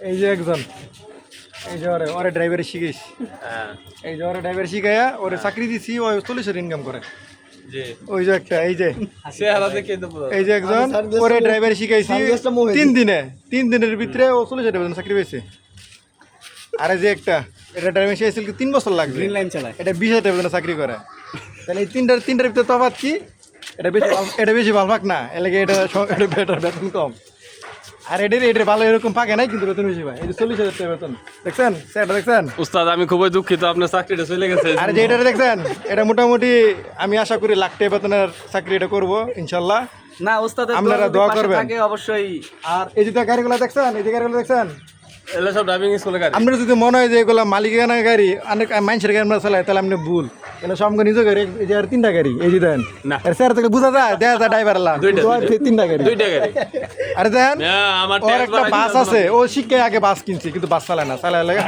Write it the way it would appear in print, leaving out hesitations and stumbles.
এই যে একজন, এই যে ওরে ড্রাইভারে শিখাইছি, এই যে ওরে ড্রাইভার শিখাইয়া ওরে চাকরি দিছি, ওই 40,000 ইনকাম করে। ওই যে একটা, এই যে এই যে একজন ওরে ড্রাইভার শিখাইছি 3 দিনের ভিতরে ও 40,000 বেতন চাকরি পেয়েছে। আর এই যে একটা, এটা ড্রাইভার শিখাইছিল 3 বছর লাগবে, গ্রিন লাইন চালায়, এটা 20,000 বেতন চাকরি করে। তাহলে এই তিনটার ভিতরে তফাৎ কি? এটা বেশি ভালো পাক না, এলাকা এটা বেতন কম। আর এটার ভালো এরকম পাকে নাই, কিন্তু বেতন বেশি পায়। এই যে 40,000 টাকা বেতন, দেখছেন সেটা দেখছেন? উস্তাদ আমি খুবই দুঃখিত, আপনার চাকরিটা চলে গেছে। আর যে এটা দেখছেন, এটা মোটামুটি আমি আশা করি লাখ টাকা বেতনের চাকরি এটা করবো ইনশাল্লাহ। না ওস্তাদ আপনারা দোয়া করবেন অবশ্যই। আর এই যে গাড়িগুলো দেখছেন, এই যে গাড়িগুলো দেখছেন, এগুলো সব ড্রাইভিং স্কুলে গাড়ি। আপনার যদি মনে হয় যে এগুলো মালিকানা গাড়ি, অনেক মানুষের গাড়ি আমরা চালাই, তাহলে আপনি ভুল। এগুলো সব নিজের গাড়ি। এই যে আর 3টা গাড়ি, এই যে দেন না, স্যার থেকে বোঝা যায়, দেখা যায় ড্রাইভার লা 3টা গাড়ি, 2টা গাড়ি। আরে দেন আমার ওর একটা বাস আছে, ও শিখে আগে বাস কিনছে, কিন্তু বাস চালায় না, চালায় লাগে।